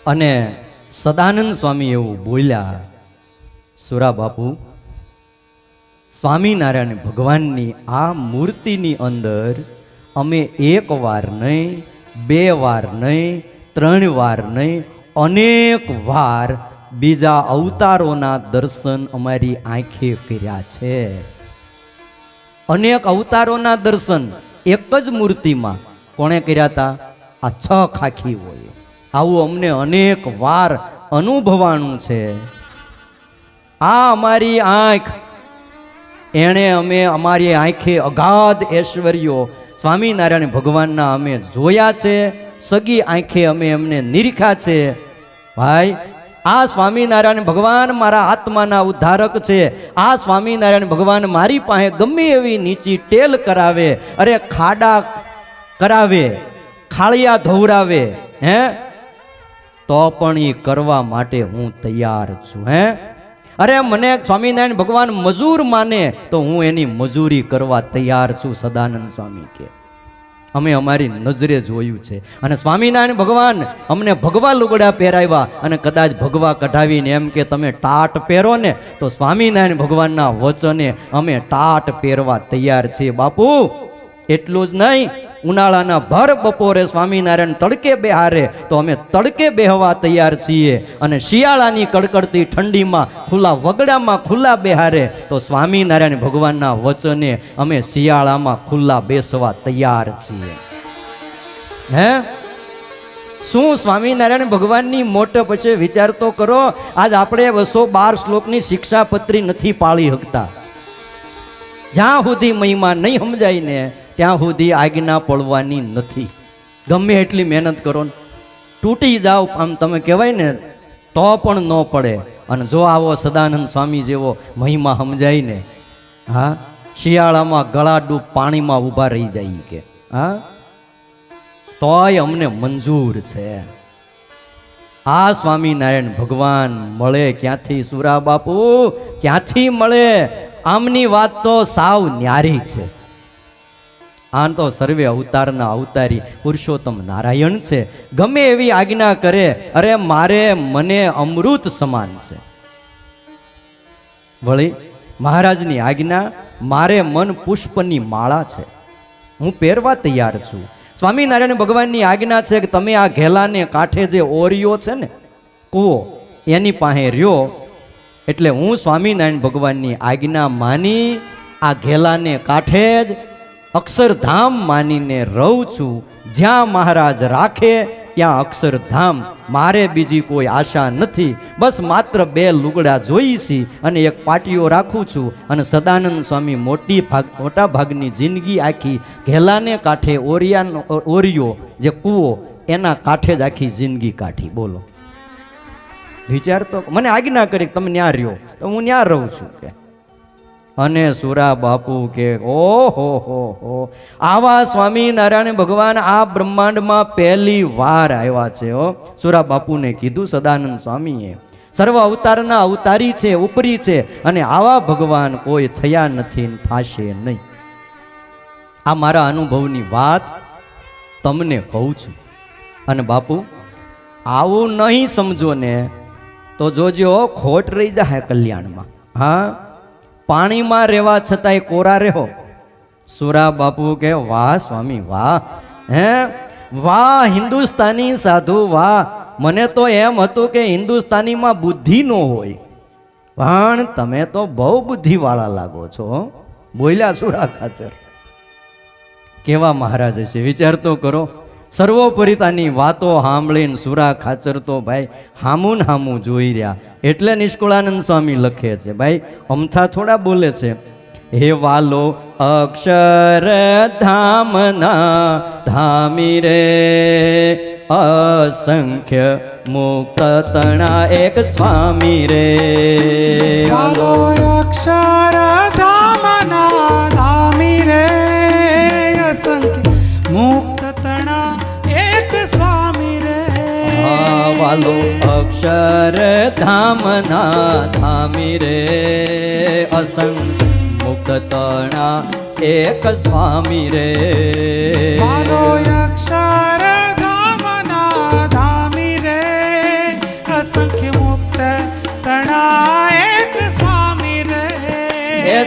અને સદાનંદ સ્વામી એવું બોલ્યા, સુરા બાપુ, સ્વામિનારાયણ ભગવાનની આ મૂર્તિની અંદર અમે એક વાર નહીં, બે વાર નહીં, 3 વાર નહીં, અનેક વાર બીજા અવતારોના દર્શન અમારી આંખે કર્યા છે. અનેક અવતારોના દર્શન એક જ મૂર્તિમાં કોણે કર્યા હતા? આ 6 ખાખી હોય. આવું અમને અનેક વાર અનુભવાણું છે. આ અમારી આંખ, એણે અમે અમારી આંખે અગાધ ઐશ્વર્યો સ્વામિનારાયણ ભગવાનના અમે જોયા છે. સગી આંખે અમે એમને નિરીખા છે. ભાઈ, આ સ્વામિનારાયણ ભગવાન મારા આત્માના ઉદ્ધારક છે. આ સ્વામિનારાયણ ભગવાન મારી પાસે ગમે એવી નીચી ટેલ કરાવે, અરે ખાડા કરાવે, ખાળિયા ધોવરાવે, હે, તો પણ એ કરવા માટે હું તૈયાર છું. હે, અરે મને સ્વામિનારાયણ ભગવાન મજૂર માને તો હું એની મજૂરી કરવા તૈયાર છું. સદાનંદ સ્વામી કે અમે અમારી નજરે જોયું છે. અને સ્વામિનારાયણ ભગવાન અમને ભગવા લુગડા પહેરાવ્યા, અને કદાચ ભગવા કઢાવીને એમ કે તમે ટાટ પહેરો ને, તો સ્વામિનારાયણ ભગવાનના વચને અમે ટાટ પહેરવા તૈયાર છીએ. બાપુ, એટલું જ નહીં, ઉનાળાના ભર બપોરે સ્વામિનારાયણ તડકે બેહારે તો અમે તડકે બેહવા તૈયાર છીએ. અને શિયાળાની કડકડતી ઠંડીમાં ખુલ્લા વગડામાં ખુલ્લા બેહારે તો સ્વામિનારાયણ ભગવાનના વચને અમે શિયાળામાં ખુલ્લા બેસવા તૈયાર છીએ. હે, શું સ્વામિનારાયણ ભગવાનની મોટપ છે? વિચાર તો કરો. આજ આપણે 212 શ્લોકની શિક્ષાપત્રી નથી પાળી શકતા. જ્યાં સુધી મહિમા નહીં સમજાય ને ત્યાં સુધી આજ્ઞા પડવાની નથી. ગમે એટલી મહેનત કરો, તૂટી જાઓ આમ તમે કહેવાય ને તો પણ ન પડે. અને જો આવો સદાનંદ સ્વામી જેવો મહિમા સમજાય ને, હા, શિયાળામાં ગળાડૂબ પાણીમાં ઊભા રહી જાય કે, હા, તોય અમને મંજૂર છે. આ સ્વામિનારાયણ ભગવાન મળે ક્યાંથી? સુરા બાપુ, ક્યાંથી મળે? આમની વાત તો સાવ ન્યારી છે. આ તો સર્વે અવતારના અવતારી પુરુષોત્તમ નારાયણ છે. ગમે એવી આજ્ઞા કરે, અરે મારે મને અમૃત સમાન છે. વળી મહારાજની આજ્ઞા, મારે મન પુષ્પની માળા છે, હું પહેરવા તૈયાર છું. સ્વામિનારાયણ ભગવાનની આજ્ઞા છે કે તમે આ ઘેલાને કાંઠે જે ઓરિયો છે ને, કૂવો, એની પાસે રહ્યો. એટલે હું સ્વામિનારાયણ ભગવાનની આજ્ઞા માની આ ઘેલાને કાંઠે જ અક્ષરધામ માનીને રહું છું. જ્યાં મહારાજ રાખે ત્યાં અક્ષરધામ. મારે બીજી કોઈ આશા નથી. બસ માત્ર 2 લુગડા જોઈશી અને એક પાટીઓ રાખું છું. અને સદાનંદ સ્વામી મોટા ભાગની જિંદગી આખી ઘેલાને કાંઠે ઓરિયો જે કૂવો એના કાંઠે જ આખી જિંદગી કાઢી. બોલો, વિચાર તો. મને આજ્ઞા કરી તમે ન્યા રહ્યો તો હું ન્યા રહું છું કે. અને સુરા બાપુ કે ઓહો હો, આવા સ્વામિનારાયણ ભગવાન આ બ્રહ્માંડમાં પહેલી વાર આવ્યા છે. સુરા બાપુને કીધું સદાનંદ સ્વામીએ, સર્વ અવતારના અવતારી છે, ઉપરી છે, અને આવા ભગવાન કોઈ થયા નથી ને થાશે નહીં. આ મારા અનુભવની વાત તમને કહું છું. અને બાપુ, આવું નહીં સમજો ને તો જોજો ખોટ રહી જાય કલ્યાણમાં. હા, પાણીમાં રહેવા છતાંય કોરા રહો. સુરા બાપુ કે વાહ સ્વામી વાહ, હે વાહ હિન્દુસ્તાની સાધુ વાહ. મને તો એમ હતું કે હિન્દુસ્તાનીમાં બુદ્ધિ ન હોય, પણ તમે તો બહુ બુદ્ધિવાળા લાગો છો. બોલ્યા સુરા ખાચર. કેવા મહારાજ છે, વિચાર તો કરો. સર્વોપરિતાની વાતો સાંભળીને સુરા ખાચર તો ભાઈ હામું ને હામું જોઈ રહ્યા. એટલે નિષ્કુળાનંદ સ્વામી લખે છે, ભાઈ અમથા થોડા બોલે છે. હે વાલો અક્ષરધામના ધામી રે, અસંખ્ય મુક્ત તણા એક સ્વામી રે. વાલો અક્ષરધામના ધામી રે, અસંખ્ય મુક્ત તણા એક સ્વામી રે. વાલો અક્ષરધામના ધામી રે, અસંખ્ય મુક્ત તણા એક સ્વામી રે. વાલો અક્ષરધામના ધામી રે,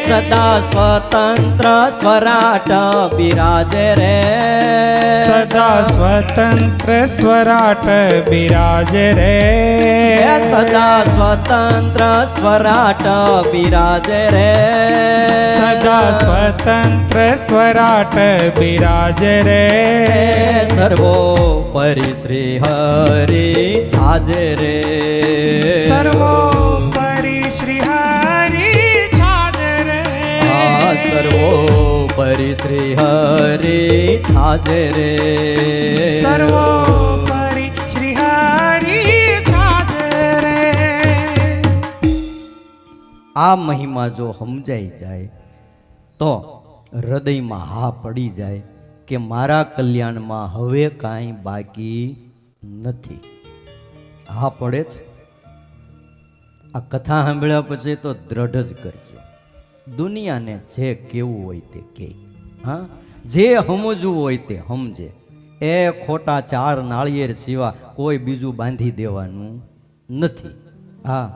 સદા સ્વતંત્ર સ્વરાટ બિરાજે રે સદા સ્વતંત્ર સ્વરાટ બિરાજે રે સદા સ્વતંત્ર સ્વરાટ બિરાજે રે સદા સ્વતંત્ર સ્વરાટ બિરાજે રે સર્વોપરી શ્રી હરિ છાજે રે સર્વોપરી શ્રી હરિ છાજે રે સર્વોપરી શ્રી હરિ છાજે રે સર્વોપરી શ્રી હરિ છાજે રે આ મહિમા જો સમજાઈ જાય તો હૃદયમાં હા પડી જાય કે મારા કલ્યાણમાં હવે કાંઈ બાકી નથી. હા પડે છે. આ કથા સાંભળ્યા પછી તો દ્રઢ જ કરજો. દુનિયાને જે કેવું હોય તે કે, હા, જે સમજવું હોય તે સમજે. એ ખોટા 4 નાળિયેર સિવાય કોઈ બીજું બાંધી દેવાનું નથી. હા,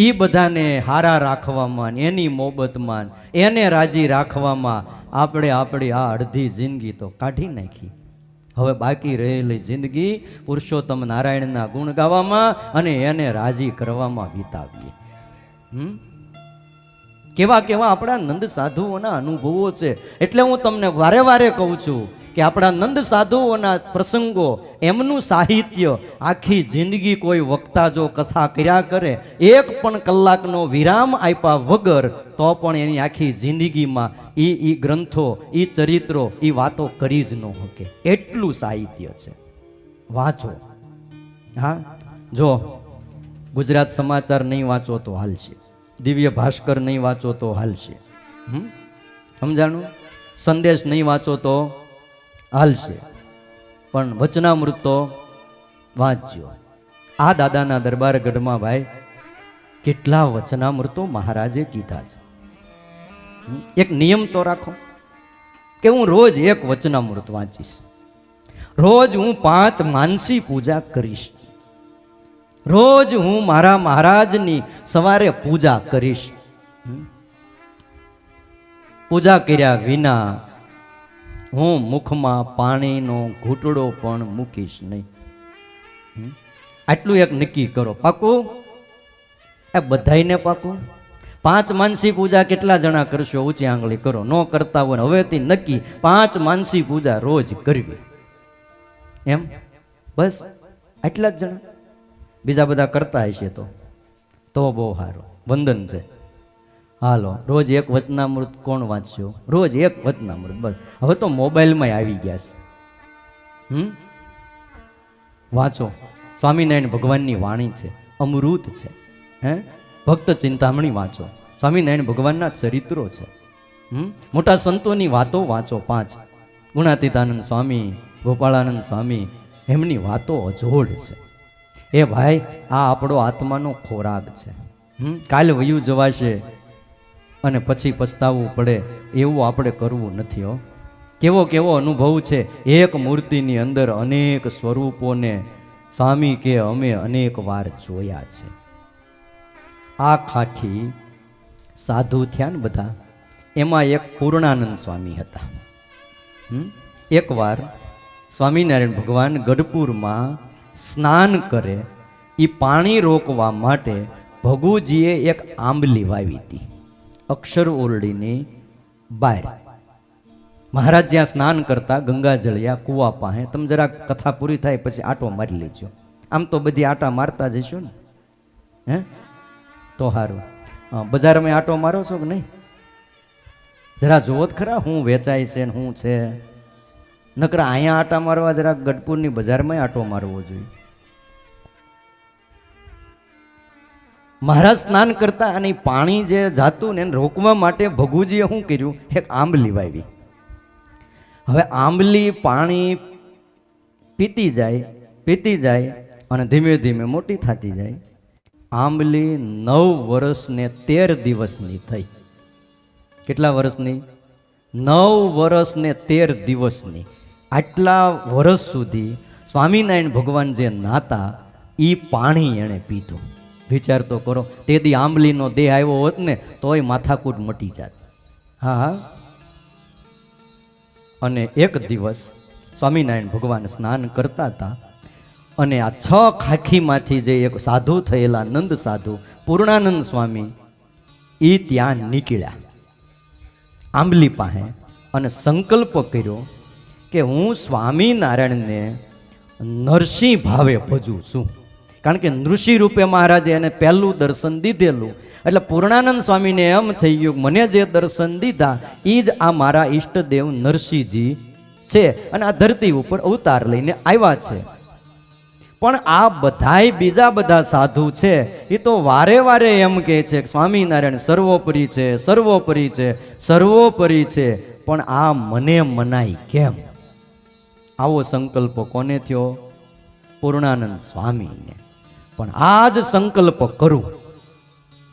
એ બધાને હારા રાખવામાં, એની મોહબતમાં, એને રાજી રાખવામાં આપણે આપણી આ અડધી જિંદગી તો કાઢી નાખી. હવે બાકી રહેલી જિંદગી પુરુષોત્તમ નારાયણના ગુણ ગાવામાં અને એને રાજી કરવામાં વિતાવીએ. કેવા કેવા આપણા નંદ સાધુઓના અનુભવો છે. એટલે હું તમને વારે વારે કહું છું કે આપણા નંદ સાધુઓના પ્રસંગો, એમનું સાહિત્ય, આખી જિંદગી કોઈ વક્તા જો કથા કર્યા કરે, 1 પણ કલાકનો વિરામ આપ્યા વગર, તો પણ એની આખી જિંદગીમાં ઈ ગ્રંથો, ઈ ચરિત્રો, ઈ વાતો કરી જ ન શકે. એટલું સાહિત્ય છે. વાંચો. હા, જો ગુજરાત સમાચાર નહીં વાંચો તો હાલશે, દિવ્ય ભાસ્કર નહીં વાંચો તો હાલશે, સમજાણું? સંદેશ નહીં વાંચો તો હાલશે, પણ વચનામૃત તો વાંચજો. આ દાદાના દરબાર ગઢમાં ભાઈ કેટલા વચનામૃતો મહારાજે કીધા છે. એક નિયમ તો રાખો કે હું રોજ 1 વચનામૃત વાંચીશ, રોજ હું 5 માનસી પૂજા કરીશ, રોજ હું મારા મહારાજની સવારે પૂજા કરીશ. પૂજા કર્યા વિના હું મુખમાં પાણીનો ઘૂંટડો પણ મૂકીશ નહીં. આટલું એક નક્કી કરો. પાકું? એ બધાયને પાકું? 5 માનસી પૂજા કેટલા જણા કરશો? ઊંચી આંગળી કરો. ન કરતા હોય હવેથી નક્કી 5 માનસી પૂજા રોજ કરવી. એમ બસ આટલા જ જણા? બીજા બધા કરતા હશે તો બહુ સારું, વંદન છે. હાલો, રોજ 1 વચનામૃત કોણ વાંચશો? રોજ 1 વચનામૃત. બસ. હવે તો મોબાઈલમાં આવી ગયા છે. વાંચો. સ્વામિનારાયણ ભગવાનની વાણી છે, અમૃત છે. ભક્ત ચિંતામણી વાંચો. સ્વામિનારાયણ ભગવાનના ચરિત્રો છે. મોટા સંતોની વાતો વાંચો. 5 ગુણાતીતાનંદ સ્વામી, ગોપાળાનંદ સ્વામી, એમની વાતો અજોડ છે. એ ભાઈ, આ આપણો આત્માનો ખોરાક છે. કાલ વયું જવાશે અને પછી પછતાવવું પડે એવું આપણે કરવું નથી. હો, કેવો કેવો અનુભવ છે. એક મૂર્તિની અંદર અનેક સ્વરૂપોને સ્વામી કે અમે અનેક વાર જોયા છે. આ ખાઠી સાધુ થયા ને બધા, એમાં એક પૂર્ણાનંદ સ્વામી હતા. એકવાર સ્વામિનારાયણ ભગવાન ગઢપુરમાં સ્નાન કરે, એ પાણી રોકવા માટે ભગુજીએ એક આંબલી વાવી હતી અક્ષર ઓરડીની બહાર. મહારાજ જ્યાં સ્નાન કરતા ગંગા જળિયા કુવા પાસે, તમે જરા કથા પૂરી થાય પછી આટો મારી લેજો. આમ તો બધી આટા મારતા જઈશું ને, તો સારું. બજારમાં આટો મારો છો કે નહીં? જરા જોવો જ ખરા હું વેચાય છે ને શું છે. નકરા અહીંયા આટા મારવા જરા ગઢપુરની બજારમાં આટો મારવો જોઈએ. મહારાજ સ્નાન કરતા અને પાણી જે જાતું ને એને રોકવા માટે ભગુજીએ શું કર્યું? એક આંબલી વાવી. હવે આંબલી પાણી પીતી જાય અને ધીમે ધીમે મોટી થતી જાય. આંબલી 9 વર્ષ ને 13 દિવસની થઈ. કેટલા વર્ષની? 9 વર્ષ ને 13 દિવસની. આટલા વર્ષ સુધી સ્વામિનારાયણ ભગવાન જે નાતા એ પાણી એણે પીધું. વિચાર તો કરો, તે દી આંબલીનો દેહ આવ્યો હોત ને તોય માથાકૂટ મટી જાત. હા હા. અને એક દિવસ સ્વામિનારાયણ ભગવાન સ્નાન કરતા હતા અને આ 6 ખાખીમાંથી જે એક સાધુ થયેલા નંદ સાધુ પૂર્ણાનંદ સ્વામી એ ત્યાં નીકળ્યા આંબલી પાસે અને સંકલ્પ કર્યો કે હું સ્વામિનારાયણને નરસિંહ ભાવે ભજું છું. કારણ કે નૃષિ રૂપે મહારાજે એને પહેલું દર્શન દીધેલું, એટલે પૂર્ણાનંદ સ્વામીને એમ થઈ ગયું મને જે દર્શન દીધા એ જ આ મારા ઈષ્ટદેવ નરસિંહજી છે અને આ ધરતી ઉપર અવતાર લઈને આવ્યા છે. પણ આ બધાય બીજા બધા સાધુ છે એ તો વારે વારે એમ કહે છે કે સ્વામિનારાયણ સર્વોપરી છે, સર્વોપરી છે, સર્વોપરી છે, પણ આ મને મનાય કેમ? આવો સંકલ્પ કોને થયો? પૂર્ણાનંદ સ્વામીને. પણ આ જ સંકલ્પ કરું,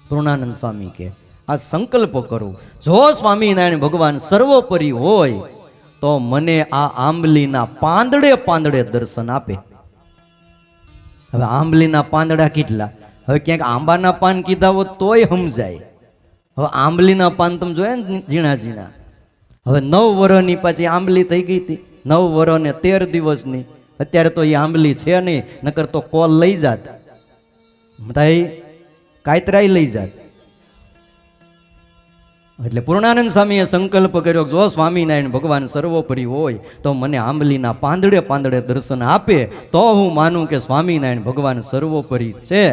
પૂર્ણાનંદ સ્વામી કે આ સંકલ્પ કરું, જો સ્વામિનારાયણ ભગવાન સર્વોપરી હોય તો મને આ આંબલીના પાંદડે પાંદડે દર્શન આપે. હવે આંબલીના પાંદડા કેટલા? હવે ક્યાંક આંબાના પાન કીધા હોત તોય સમજાય. હવે આંબલીના પાન તમે જોયા ને ઝીણા ઝીણા. હવે 9 વર્ષની પાછી આંબલી થઈ ગઈ હતી, 9 વર્ષ ને 13 દિવસની. અત્યારે તો એ આંબલી છે નહીં, નકર તો કોલ લઈ જાત, કાયતરાઈ લઈ જાત. એટલે પૂર્ણાનંદ સ્વામીએ સંકલ્પ કર્યો જો સ્વામિનારાયણ ભગવાન સર્વોપરી હોય તો મને આંબલીના પાંદડે પાંદડે દર્શન આપે તો હું માનું કે સ્વામિનારાયણ ભગવાન સર્વોપરી છે.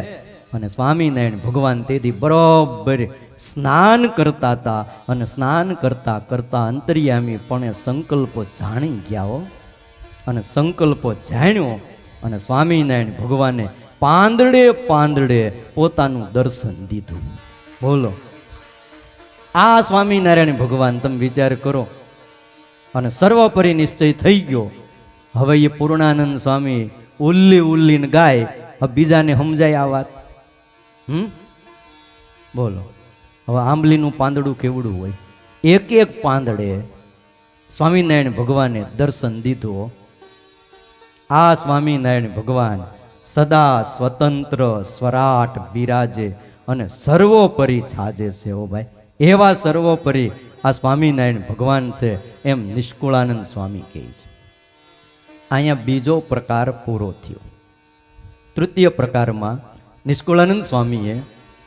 અને સ્વામિનારાયણ ભગવાન તેથી બરોબર સ્નાન કરતા હતા અને સ્નાન કરતા કરતા અંતર્યામી પણ સંકલ્પો જાણી ગયા હો. અને સંકલ્પો જાણ્યો અને સ્વામિનારાયણ ભગવાને પાંદડે પાંદડે પોતાનું દર્શન દીધું. બોલો, આ સ્વામિનારાયણ ભગવાન તમે વિચાર કરો. અને સર્વોપરી નિશ્ચય થઈ ગયો. હવે એ પૂર્ણાનંદ સ્વામી ઉલ્લી ઉલ્લીને ગાય, હવે બીજાને સમજાય આ વાત? બોલો, હવે આંબલીનું પાંદડું કેવડું હોય? એક એક પાંદડે સ્વામિનારાયણ ભગવાને દર્શન દીધું. આ સ્વામિનારાયણ ભગવાન સદા સ્વતંત્ર સ્વરાટ બિરાજે અને સર્વોપરી છાજે છે. ઓ ભાઈ, એવા સર્વોપરી આ સ્વામિનારાયણ ભગવાન છે એમ નિષ્કુળાનંદ સ્વામી કહે છે. અહીંયા બીજો પ્રકાર પૂરો થયો. તૃતીય પ્રકારમાં નિષ્કુળાનંદ સ્વામીએ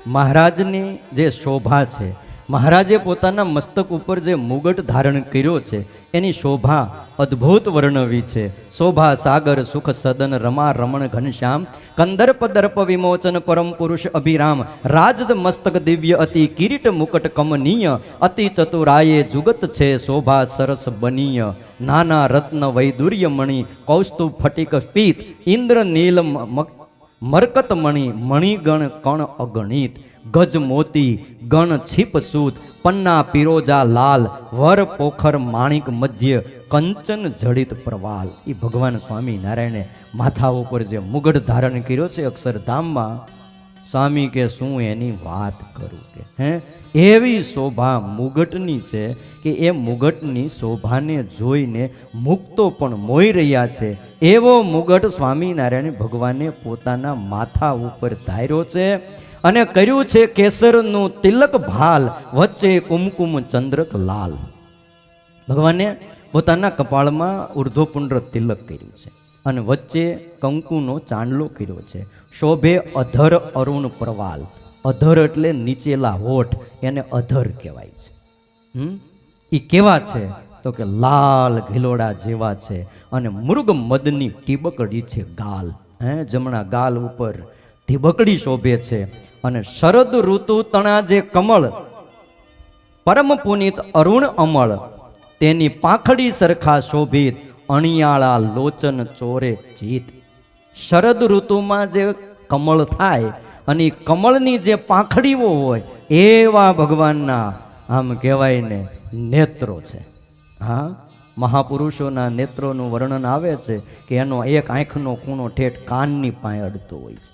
મહારાજની જે શોભા છે, મહારાજે પોતાના મસ્તક ઉપર જે મુગટ ધારણ કર્યો છે એની શોભા અદ્ભુત વર્ણવી છે. શોભા સાગર સુખ સદન રમા રમણ ઘનશ્યામ કંદર્પ દર્પ વિમોચન પરમ પુરુષ અભિરામ રાજદ મસ્તક દિવ્ય અતિ કિરીટ મુકટ કમનીય અતિ ચતુરાયે જુગત છે શોભા સરસ બનીય નાના રત્ન વૈદુર્ય મણિ કૌસ્તુભ ફટિક પીત ઇન્દ્ર નીલ મરકત મણિ મણિગણ કણ અગણિત ગજ મોતી ગણ છીપ સૂત પન્ના પિરોજા લાલ વર પોખર માણિક મધ્ય કંચન જડિત પ્રવાલ. એ ભગવાન સ્વામિનારાયણે માથા ઉપર જે મુગટ ધારણ કર્યો છે અક્ષરધામમાં, સ્વામી કે શું એની વાત કરું કે એવી શોભા મુગટની છે કે એ મુગટની શોભાને જોઈને મુક્તો પણ મોઈ રહ્યા છે. એવો મુગટ સ્વામિનારાયણ ભગવાને પોતાના માથા ઉપર ધાર્યો છે અને કર્યું છે કેસરનું તિલક ભાલ વચ્ચે કુમકુમ ચંદ્રક લાલ. ભગવાને પોતાના કપાળમાં ઉર્ધ્વપુંડ્ર તિલક કર્યું છે અને વચ્ચે કંકુનો ચાંદલો કર્યો છે. શોભે અધર અરુણ પ્રવાલ. અધર એટલે નીચેલા હોઠ, એને અધર કહેવાય છે. એ કેવા છે તો કે લાલ ઘીલોડા જેવા છે અને મૃગ મદની ટીબકડી છે ગાલ. જમણા ગાલ ઉપર ટીબકડી શોભે છે. અને શરદ ઋતુ તણા જે કમળ પરમ પુનિત અરુણ અમળ તેની પાંખડી સરખા શોભિત અણિયાળા લોચન ચોરે જીત. શરદ ઋતુમાં જે કમળ થાય અને કમળની જે પાંખડીઓ હોય એવા ભગવાનના આમ કહેવાય ને નેત્રો છે. હા, મહાપુરુષોના નેત્રોનું વર્ણન આવે છે કે એનો એક આંખનો ખૂણો ઠેઠ કાનની પાસે અડતો હોય છે.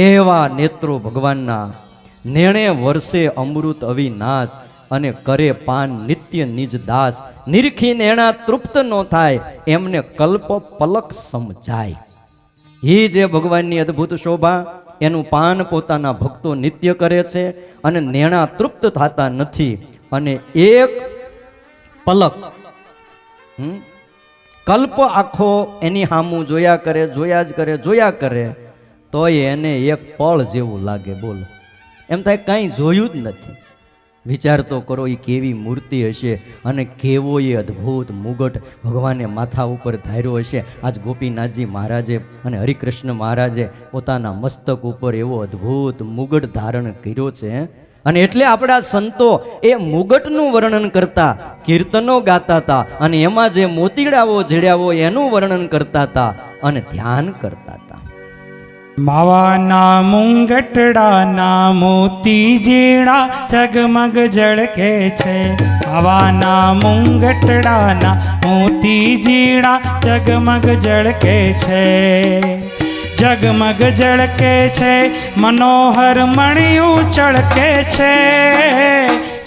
એવા નેત્રો ભગવાનના. નેણે વર્ષે અમૃત અવિનાશ અને કરે પાન નિત્ય નિજ દાસ નિરખી નેણા તૃપ્ત નો થાય એમને કલ્પ પલક સમજાય. એ જે ભગવાનની અદ્ભુત શોભા એનું પાન પોતાના ભક્તો નિત્ય કરે છે અને નેણા તૃપ્ત થતા નથી અને એક પલક કલ્પ આખો એની સામું જોયા કરે તોય એને એક પળ જેવું લાગે. બોલો, એમ થાય કંઈ જોયું જ નથી. વિચાર તો કરો એ કેવી મૂર્તિ હશે અને કેવો એ અદ્ભુત મુગટ ભગવાને માથા ઉપર ધાર્યો હશે. આજ ગોપીનાથજી મહારાજે અને હરિકૃષ્ણ મહારાજે પોતાના મસ્તક ઉપર એવો અદ્ભુત મુગટ ધારણ કર્યો છે. અને એટલે આપણા સંતો એ મુગટનું વર્ણન કરતા, કીર્તનો ગાતા હતા અને એમાં જે મોતીડાઓ જડ્યાઓ એનું વર્ણન કરતા હતા અને ધ્યાન કરતા હતા. માવાના મુંગટડાના મોતી જીણા જગમગ ઝળકે છે. માવાના મુંગટડાના મોતી જીણા જગમગ ઝળકે છે. જગમગ ઝળકે છે, મનોહર મણિયું ચળકે છે.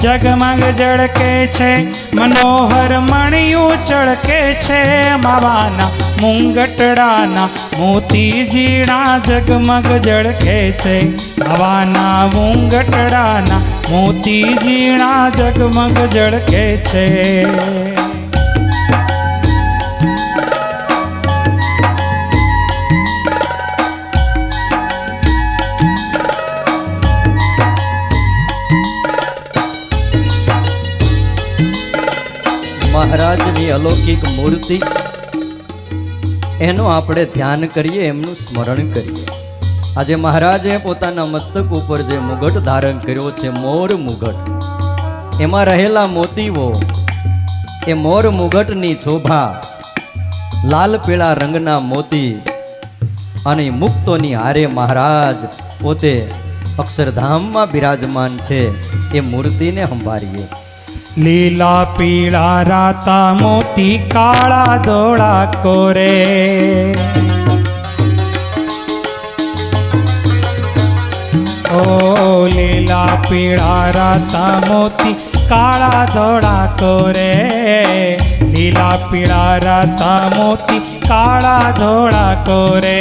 જગમગ ઝળકે છે, મનોહર મણિયું ચળકે છે. માવાના મુંગટડાના મોતી જીણા જગમગ ઝળકે છે. માવાના મુંગટડાના મોતી જીણા જગમગ ઝળકે છે. મહારાજની અલૌકિક મૂર્તિ એનું આપણે ધ્યાન કરીએ, એમનું સ્મરણ કરીએ. આજે મહારાજે પોતાના મસ્તક ઉપર જે મુગટ ધારણ કર્યો છે, મોર મુગટ, એમાં રહેલા મોતીઓ, એ મોર મુગટની શોભા, લાલ પીળા રંગના મોતી અને મુક્તોની હારે મહારાજ પોતે અક્ષરધામમાં બિરાજમાન છે. એ મૂર્તિને સંભાળીએ. લીલા પીળા રાતા મોતી કાળા ધોળા કોરે. ઓ લીલા પીળા રાતા મોતી કાળા ધોળા કોરે. લીલા પીળા રાતા મોતી કાળા ધોળા કોરે.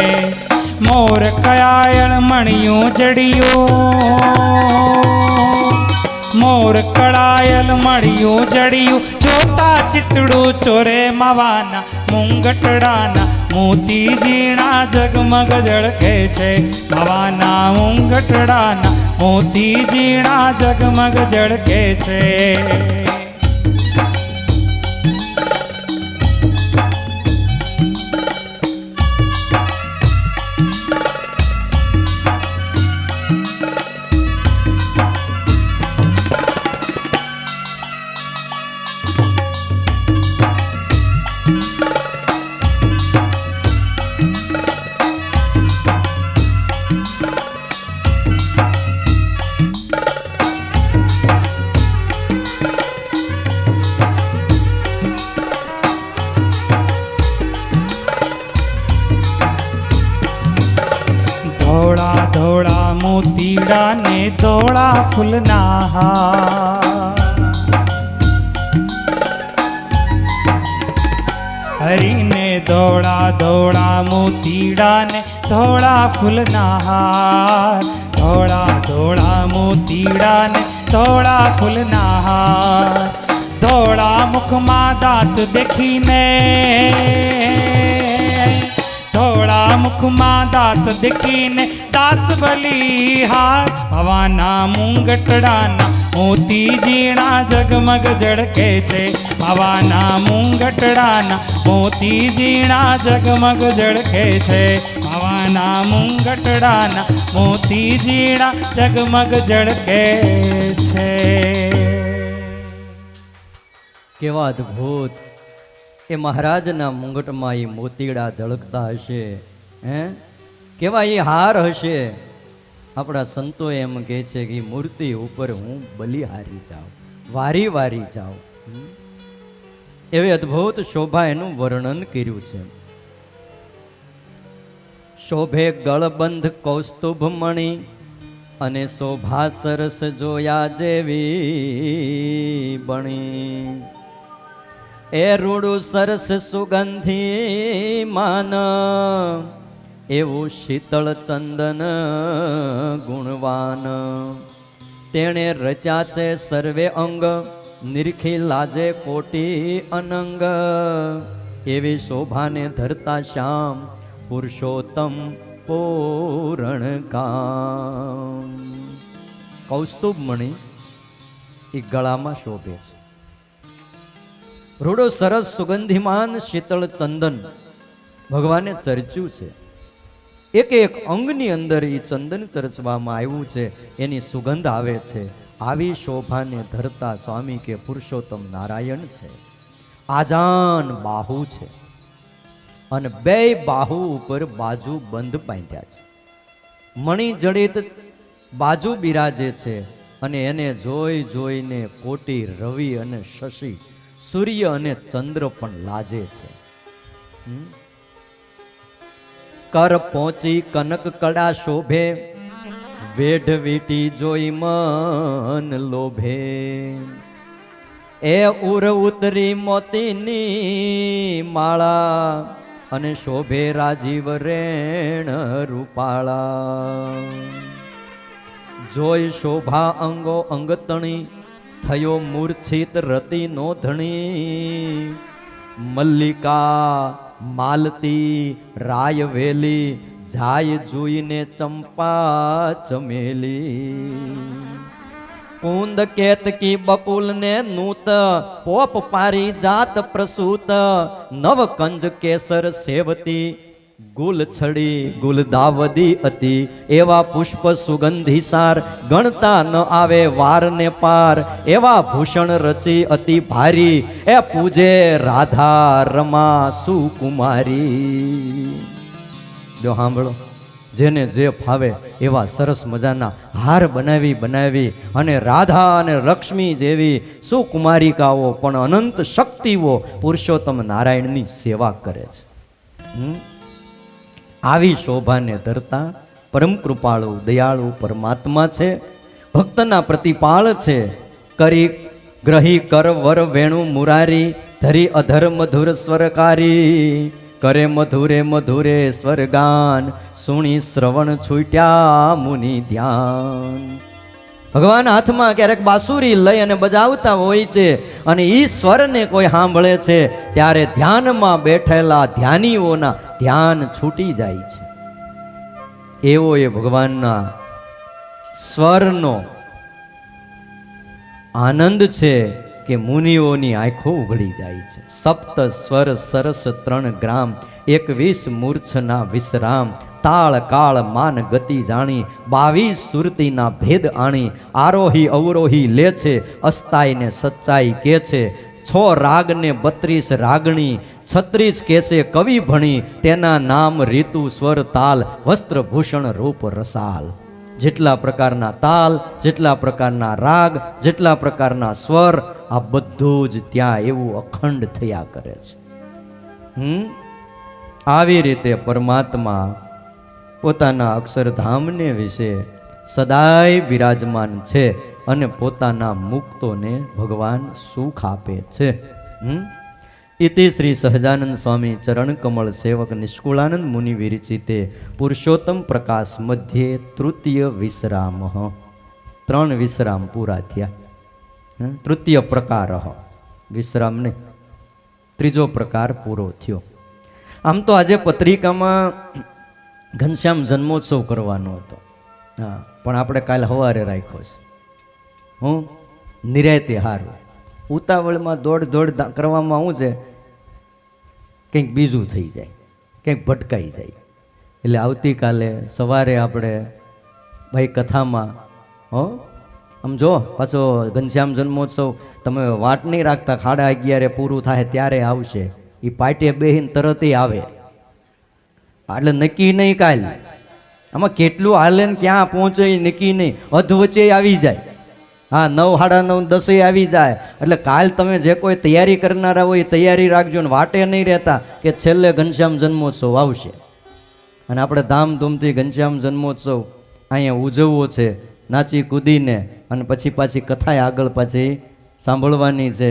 મોર કયાયણ મણિયું જડિયું. મોર કળાયલ મળ્યું જડિયું જોતા ચિતડું ચોરે. માવાના મુંગટડાના મોતી જીણા જગમગ ઝળકે છે. માવાના મુંગટડાના મોતી જીણા જગમગ ઝળકે છે. ધોળા ધોળા મોતીડા ને ધોળા ફૂલના હાર. હરીને ધોળા ધોળા મોતીડા ને ધોળા ફૂલના હાર. ધોળા ધોળા મોતીડા ને ધોળા ફૂલના હાર. ધોળા મુખમાં દાંત દેખીને, ધોળા મુખમાં દાંત દેખીને દાસ બલિહાર. માવાના મુંગટડાના મોતી જીણા જગમગ ઝળકે છે. માવાના મુંગટડાના મોતી જીણા જગમગ ઝળકે છે. માવાના મુંગટડાના મોતી જીણા જગમગ ઝળકે છે. કેવા અદ્ભુત એ મહારાજના મુંગટમાં એ મોતીડા ઝળકતા હશે. કેવા એ હાર હશે. આપણા સંતો એમ કહે છે કે મૂર્તિ ઉપર હું બલિહારી જાઉં, વારી વારી જાઉં. એવી અદ્ભુત શોભા એનું વર્ણન કર્યું છે. શોભે ગળબંધ કૌસ્તુભ મણિ અને શોભા સરસ જોયા જેવી બણી. એ રૂડું સરસ સુગંધી માન એવું શીતળ ચંદન ગુણવાન, તેણે રચ્યા છે સર્વે અંગ, નિરખી લાજે કોટી અનંગ, એવી શોભાને ધરતા શ્યામ પુરુષોત્તમ પૂરણ કામ. કૌસ્તુભ મણિ એ ગળામાં શોભે છે. રૂડો સરસ સુગંધિમાન શીતળ ચંદન ભગવાને ચર્ચ્યું છે. એક એક અંગની અંદર એ ચંદન ચર્ચવામાં આવ્યું છે, એની સુગંધ આવે છે. આવી શોભાને ધરતા સ્વામી કે પુરુષોત્તમ નારાયણ છે. આજાન બાહુ છે અને બે બાહુ ઉપર બાજુ બંધ બાંધ્યા છે. મણિ જડિત બાજુ બિરાજે છે અને એને જોઈ જોઈને કોટી રવિ અને શશી, સૂર્ય અને ચંદ્ર પણ લાજે છે. કર પહોંચી કનક કડા શોભે, વેઢ વીટી જોઈ મન લોભે, એ ઉર ઉતરી મોતીની માળા, અને શોભે રાજીવ રેણ રૂપાળા. જોઈ શોભા અંગો અંગતણી, થયો મૂર્છિત રતિ નો ધણી. મલ્લિકા માલતી રાય વેલી, જાય જોઈને ચંપા ચમેલી. કુંદ કેતકી બકુલ ને નૂત, પોપ પારી જાત પ્રસૂત. નવ કંજ કેસર સેવતી, ગુલ છડી ગુલદાવદી અતિ. એવા પુષ્પ સુગંધી સાર, ગણતા ન આવે વાર ને પાર. એવા ભૂષણ રચી અતિ ભારી, એ પૂજે રાધા રમા સુકુમારી. જો સાંભળો, જેને જે ફાવે એવા સરસ મજાના હાર બનાવી અને રાધા અને લક્ષ્મી જેવી સુકુમારિકાઓ પણ અનંત શક્તિઓ પુરુષોત્તમ નારાયણની સેવા કરે છે. આવી શોભાને ધરતા પરમ કૃપાળુ દયાળુ પરમાત્મા છે. ભક્તના પ્રતિપાળ છે. કરી ગ્રહી કર વર વેણુ મુરારી, ધરી અધર મધુર સ્વરકારી. કરે મધુરે મધુરે સ્વરગાન, સુણી શ્રવણ છૂટ્યા મુનિ ધ્યાન. ભગવાન હાથમાં ક્યારેક બાંસુરી લઈ અને બજાવતા હોય છે, અને ઈ સ્વરને કોઈ સાંભળે છે ત્યારે ધ્યાનમાં બેઠેલા ધ્યાનીઓના ધ્યાન છૂટી જાય છે. એવો એ ભગવાનના સ્વરનો આનંદ છે કે મુનિઓની આંખો ઉઘડી જાય છે. સપ્ત સ્વર સરસ 3 ગ્રામ, 21 મૂર્છના વિશ્રામ. તાળ કાળ માન ગતિ જાણી, 22 સુરતીના ભેદ આણી. આરોહી અવરોહી લે છે, અસ્તાઈને સચ્ચાઈ કે છે. 6 રાગને 32 રાગણી, 36 કેસે કવિ ભણી. તેના નામ રીતુ સ્વર તાલ, વસ્ત્ર ભૂષણ રૂપ રસાલ. જેટલા પ્રકારના તાલ, જેટલા પ્રકારના રાગ, જેટલા પ્રકારના સ્વર, આ બધું જ ત્યાં એવું અખંડ થયા કરે છે. આવી રીતે પરમાત્મા પોતાના અક્ષરધામને વિશે સદાય બિરાજમાન છે અને પોતાના મુક્તોને ભગવાન સુખ આપે છે. ઇતિ શ્રી સહજાનંદ સ્વામી ચરણ કમળ સેવક નિષ્કુળાનંદ મુનિ વિરચિતે પુરુષોત્તમ પ્રકાશ મધ્યે તૃતીય વિશ્રામ. 3 વિશ્રામ પૂરા થયા. તૃતીય પ્રકાર વિશ્રામ નહીં, ત્રીજો પ્રકાર પૂરો થયો. આમ તો આજે પત્રિકામાં ઘનશ્યામ જન્મોત્સવ કરવાનો હતો, હા, પણ આપણે કાલે સવારે રાખ્યો છે. નિરાયતે હારું. ઉતાવળમાં દોડ કરવામાં શું છે, કંઈક બીજું થઈ જાય, કંઈક ભટકાઈ જાય. એટલે આવતીકાલે સવારે આપણે ભાઈ કથામાં આમ જો પાછો ઘનશ્યામ જન્મોત્સવ તમે વાટ નહીં રાખતા, 11:30 પૂરું થાય ત્યારે આવશે. એ પાટે બેહીને તરત આવે, એટલે નક્કી નહીં કાલ. આમાં કેટલું હાલે ને ક્યાં પહોંચે એ નક્કી નહીં, અધવચ્ચે આવી જાય. હા, 9, 9:30, 10 આવી જાય. એટલે કાલ તમે જે કોઈ તૈયારી કરનારા હોય એ તૈયારી રાખજો ને વાટે નહીં રહેતા કે છેલ્લે ઘનશ્યામ જન્મોત્સવ આવશે. અને આપણે ધામધૂમથી ઘનશ્યામ જન્મોત્સવ અહીંયા ઉજવવો છે, નાચી કૂદીને, અને પછી પાછી કથાએ આગળ પાછી સાંભળવાની છે.